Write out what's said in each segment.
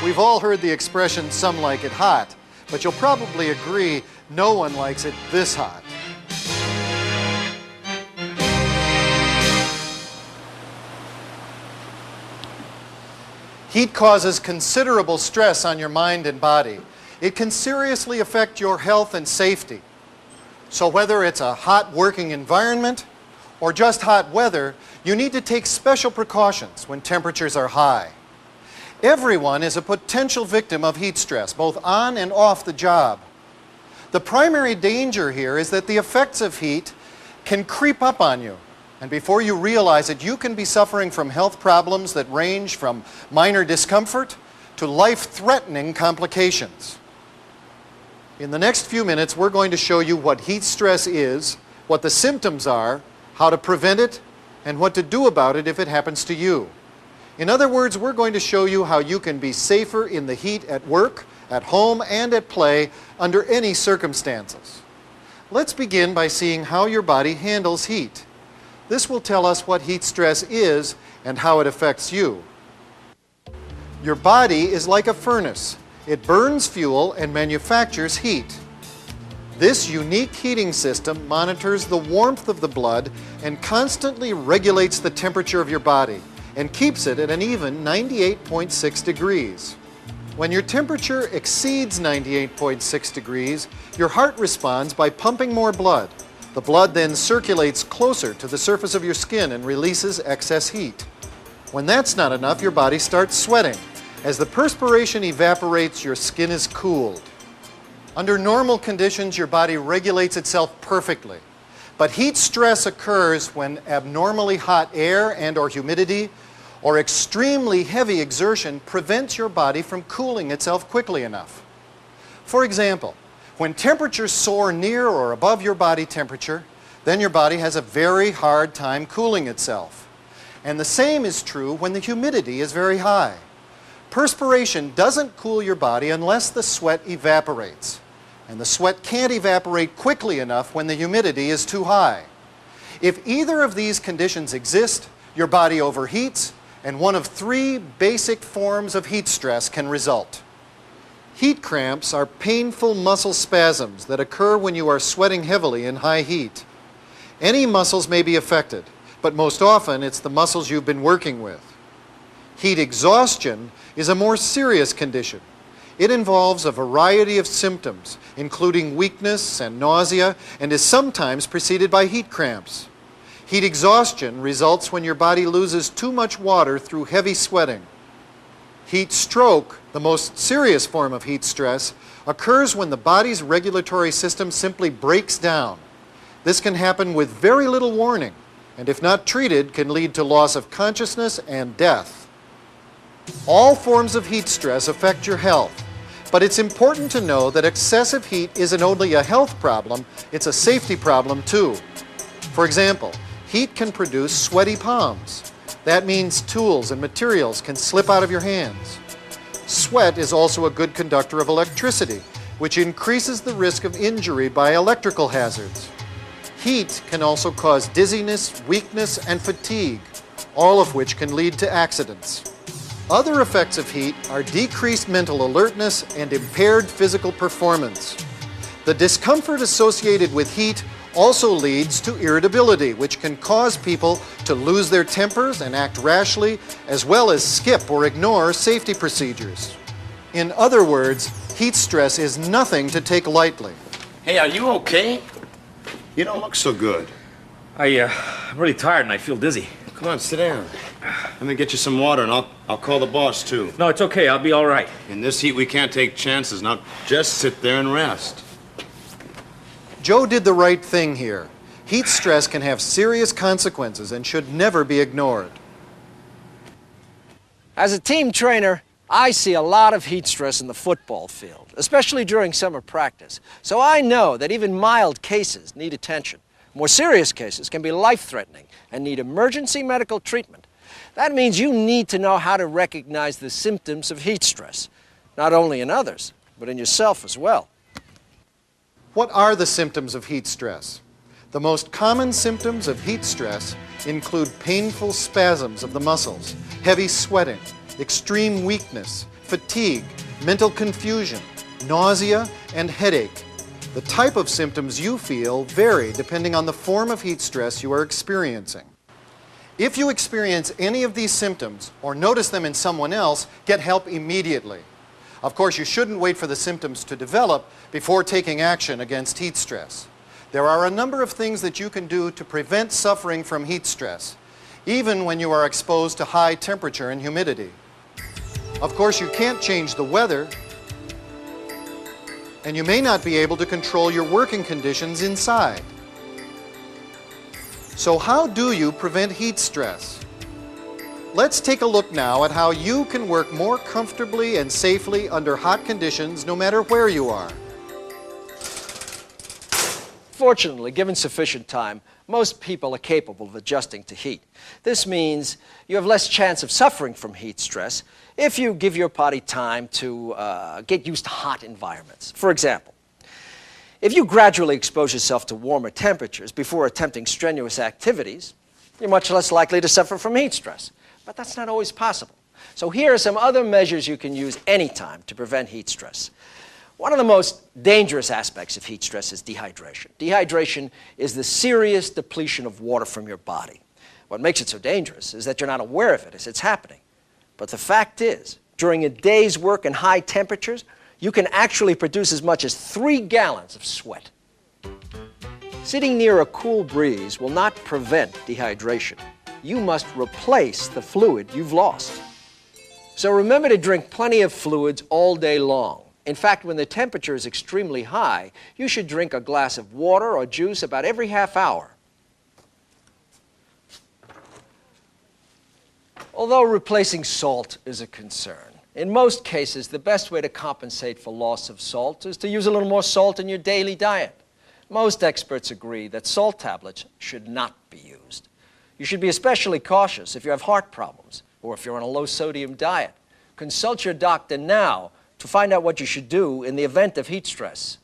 We've all heard the expression, some like it hot, but you'll probably agree no one likes it this hot. Heat causes considerable stress on your mind and body. It can seriously affect your health and safety. So whether it's a hot working environment or just hot weather, you need to take special precautions when temperatures are high. Everyone is a potential victim of heat stress, both on and off the job. The primary danger here is that the effects of heat can creep up on you. And before you realize it, you can be suffering from health problems that range from minor discomfort to life-threatening complications. In the next few minutes, we're going to show you what heat stress is, what the symptoms are, how to prevent it, and what to do about it if it happens to you. In other words, we're going to show you how you can be safer in the heat at work, at home, and at play under any circumstances. Let's begin by seeing how your body handles heat. This will tell us what heat stress is and how it affects you. Your body is like a furnace. It burns fuel and manufactures heat. This unique heating system monitors the warmth of the blood and constantly regulates the temperature of your body and keeps it at an even 98.6 degrees. When your temperature exceeds 98.6 degrees, your heart responds by pumping more blood. The blood then circulates closer to the surface of your skin and releases excess heat. When that's not enough, your body starts sweating. As the perspiration evaporates, your skin is cooled. Under normal conditions, your body regulates itself perfectly. But heat stress occurs when abnormally hot air and/or humidity or extremely heavy exertion prevents your body from cooling itself quickly enough. For example, when temperatures soar near or above your body temperature, then your body has a very hard time cooling itself. And the same is true when the humidity is very high. Perspiration doesn't cool your body unless the sweat evaporates. And the sweat can't evaporate quickly enough when the humidity is too high. If either of these conditions exist, your body overheats, and one of three basic forms of heat stress can result. Heat cramps are painful muscle spasms that occur when you are sweating heavily in high heat. Any muscles may be affected, but most often it's the muscles you've been working with. Heat exhaustion is a more serious condition. It involves a variety of symptoms, including weakness and nausea, and is sometimes preceded by heat cramps. Heat exhaustion results when your body loses too much water through heavy sweating. Heat stroke, the most serious form of heat stress, occurs when the body's regulatory system simply breaks down. This can happen with very little warning, and if not treated, can lead to loss of consciousness and death. All forms of heat stress affect your health, but it's important to know that excessive heat isn't only a health problem, it's a safety problem too. For example, heat can produce sweaty palms. That means tools and materials can slip out of your hands. Sweat is also a good conductor of electricity, which increases the risk of injury by electrical hazards. Heat can also cause dizziness, weakness, and fatigue, all of which can lead to accidents. Other effects of heat are decreased mental alertness and impaired physical performance. The discomfort associated with heat also leads to irritability, which can cause people to lose their tempers and act rashly, as well as skip or ignore safety procedures. In other words, heat stress is nothing to take lightly. Hey, are you okay? You don't look so good. I'm really tired and I feel dizzy. Come on, sit down. Let me get you some water, and I'll call the boss, too. No, it's okay. I'll be all right. In this heat, we can't take chances. Now, just sit there and rest. Joe did the right thing here. Heat stress can have serious consequences and should never be ignored. As a team trainer, I see a lot of heat stress in the football field, especially during summer practice. So I know that even mild cases need attention. More serious cases can be life-threatening and need emergency medical treatment. That means you need to know how to recognize the symptoms of heat stress, not only in others, but in yourself as well. What are the symptoms of heat stress? The most common symptoms of heat stress include painful spasms of the muscles, heavy sweating, extreme weakness, fatigue, mental confusion, nausea, and headache. The type of symptoms you feel vary depending on the form of heat stress you are experiencing. If you experience any of these symptoms or notice them in someone else, get help immediately. Of course, you shouldn't wait for the symptoms to develop before taking action against heat stress. There are a number of things that you can do to prevent suffering from heat stress, even when you are exposed to high temperature and humidity. Of course, you can't change the weather, and you may not be able to control your working conditions inside. So how do you prevent heat stress? Let's take a look now at how you can work more comfortably and safely under hot conditions no matter where you are. Fortunately, given sufficient time, most people are capable of adjusting to heat. This means you have less chance of suffering from heat stress if you give your body time to get used to hot environments. For example, if you gradually expose yourself to warmer temperatures before attempting strenuous activities, you're much less likely to suffer from heat stress. But that's not always possible. So here are some other measures you can use anytime to prevent heat stress. One of the most dangerous aspects of heat stress is dehydration. Dehydration is the serious depletion of water from your body. What makes it so dangerous is that you're not aware of it as it's happening. But the fact is, during a day's work in high temperatures, you can actually produce as much as 3 gallons of sweat. Sitting near a cool breeze will not prevent dehydration. You must replace the fluid you've lost. So remember to drink plenty of fluids all day long. In fact, when the temperature is extremely high, you should drink a glass of water or juice about every half hour. Although replacing salt is a concern, in most cases, the best way to compensate for loss of salt is to use a little more salt in your daily diet. Most experts agree that salt tablets should not be used. You should be especially cautious if you have heart problems or if you're on a low-sodium diet. Consult your doctor now to find out what you should do in the event of heat stress.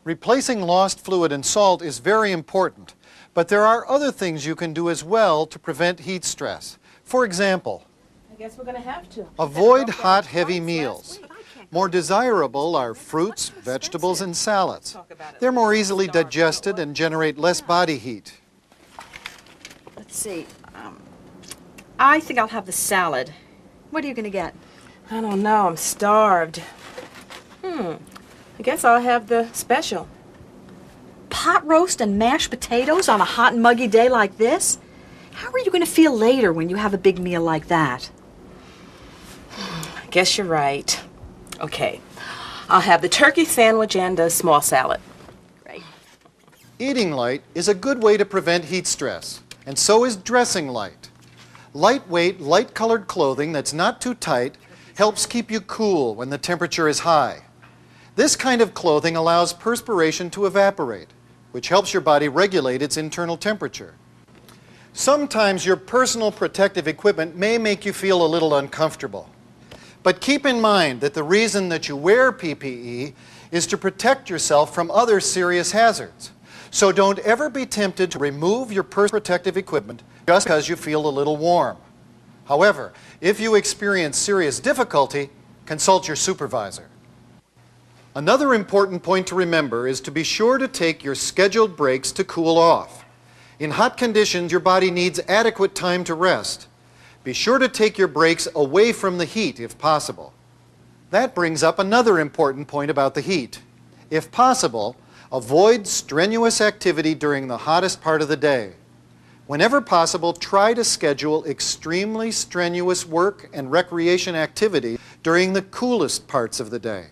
Replacing lost fluid and salt is very important, but there are other things you can do as well to prevent heat stress. For example, I guess we're going to have to. avoid hot, heavy meals. More desirable are fruits, vegetables, and salads. They're more easily digested and generate less body heat. Let's see. I think I'll have the salad. What are you going to get? I don't know. I'm starved. I guess I'll have the special. Pot roast and mashed potatoes on a hot and muggy day like this? How are you going to feel later when you have a big meal like that? I guess you're right. Okay. I'll have the turkey sandwich and a small salad. Great. Eating light is a good way to prevent heat stress, and so is dressing light. Lightweight, light-colored clothing that's not too tight helps keep you cool when the temperature is high. This kind of clothing allows perspiration to evaporate, which helps your body regulate its internal temperature. Sometimes your personal protective equipment may make you feel a little uncomfortable. But keep in mind that the reason that you wear PPE is to protect yourself from other serious hazards. So don't ever be tempted to remove your personal protective equipment just because you feel a little warm. However, if you experience serious difficulty, consult your supervisor. Another important point to remember is to be sure to take your scheduled breaks to cool off. In hot conditions, your body needs adequate time to rest. Be sure to take your breaks away from the heat if possible. That brings up another important point about the heat. If possible, avoid strenuous activity during the hottest part of the day. Whenever possible, try to schedule extremely strenuous work and recreation activity during the coolest parts of the day.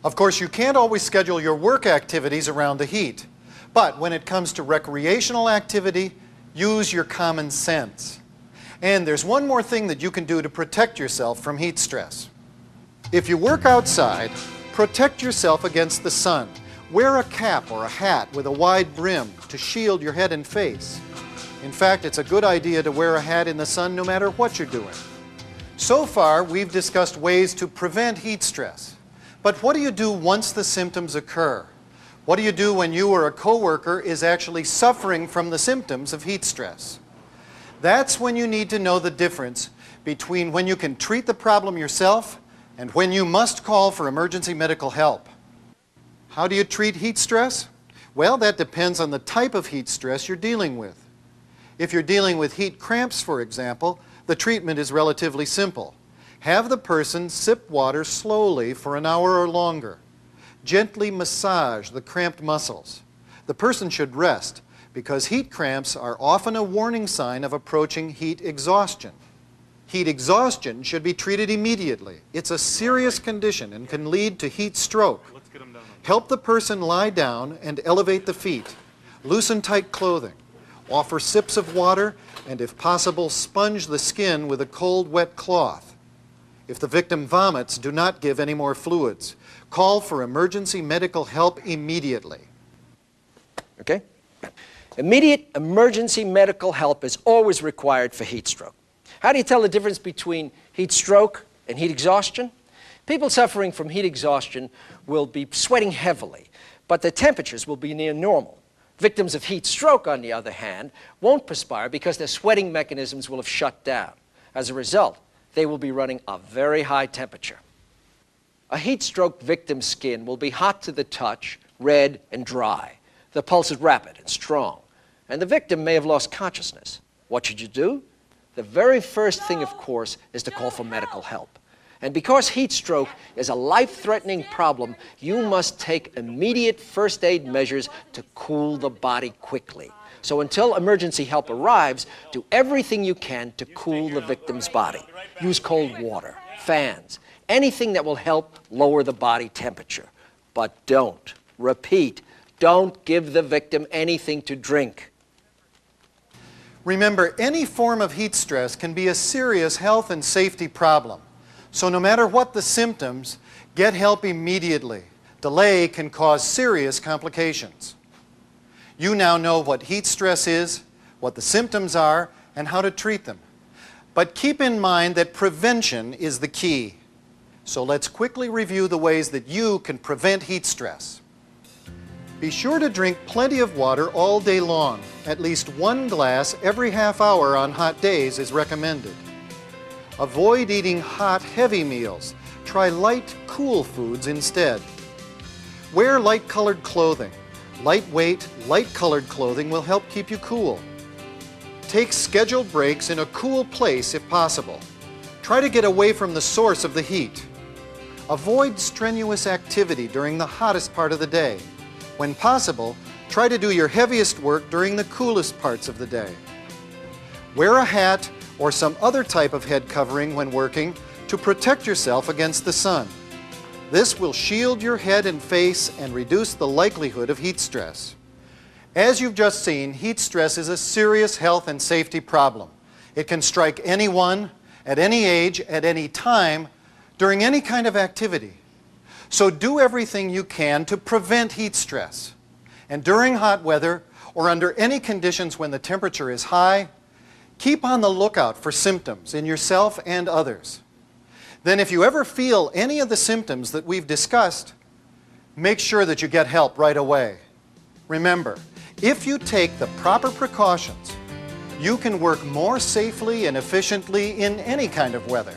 Of course, you can't always schedule your work activities around the heat. But when it comes to recreational activity, use your common sense. And there's one more thing that you can do to protect yourself from heat stress. If you work outside, protect yourself against the sun. Wear a cap or a hat with a wide brim to shield your head and face. In fact, it's a good idea to wear a hat in the sun no matter what you're doing. So far, we've discussed ways to prevent heat stress. But what do you do once the symptoms occur? What do you do when you or a coworker is actually suffering from the symptoms of heat stress? That's when you need to know the difference between when you can treat the problem yourself and when you must call for emergency medical help. How do you treat heat stress? Well, that depends on the type of heat stress you're dealing with. If you're dealing with heat cramps, for example, the treatment is relatively simple. Have the person sip water slowly for an hour or longer. Gently massage the cramped muscles. The person should rest because heat cramps are often a warning sign of approaching heat exhaustion. Heat exhaustion should be treated immediately. It's a serious condition and can lead to heat stroke. Help the person lie down and elevate the feet. Loosen tight clothing. Offer sips of water and, if possible, sponge the skin with a cold, wet cloth. If the victim vomits, do not give any more fluids. Call for emergency medical help immediately. Okay? Immediate emergency medical help is always required for heat stroke. How do you tell the difference between heat stroke and heat exhaustion? People suffering from heat exhaustion will be sweating heavily, but their temperatures will be near normal. Victims of heat stroke, on the other hand, won't perspire because their sweating mechanisms will have shut down. As a result, they will be running a very high temperature. A heat stroke victim's skin will be hot to the touch, red and dry. The pulse is rapid and strong, and the victim may have lost consciousness. What should you do? The very first thing, of course, is to call for medical help. And because heat stroke is a life-threatening problem, you must take immediate first aid measures to cool the body quickly. So until emergency help arrives, do everything you can to cool the victim's body. Use cold water, fans, anything that will help lower the body temperature. But don't, repeat, don't give the victim anything to drink. Remember, any form of heat stress can be a serious health and safety problem. So no matter what the symptoms, get help immediately. Delay can cause serious complications. You now know what heat stress is, what the symptoms are, and how to treat them. But keep in mind that prevention is the key. So let's quickly review the ways that you can prevent heat stress. Be sure to drink plenty of water all day long. At least 1 glass every half hour on hot days is recommended. Avoid eating hot, heavy meals. Try light, cool foods instead. Wear light-colored clothing. Lightweight, light-colored clothing will help keep you cool. Take scheduled breaks in a cool place if possible. Try to get away from the source of the heat. Avoid strenuous activity during the hottest part of the day. When possible, try to do your heaviest work during the coolest parts of the day. Wear a hat or some other type of head covering when working to protect yourself against the sun. This will shield your head and face and reduce the likelihood of heat stress. As you've just seen, heat stress is a serious health and safety problem. It can strike anyone, at any age, at any time, during any kind of activity. So do everything you can to prevent heat stress. And during hot weather, or under any conditions when the temperature is high, keep on the lookout for symptoms in yourself and others. Then if you ever feel any of the symptoms that we've discussed, make sure that you get help right away. Remember, if you take the proper precautions, you can work more safely and efficiently in any kind of weather.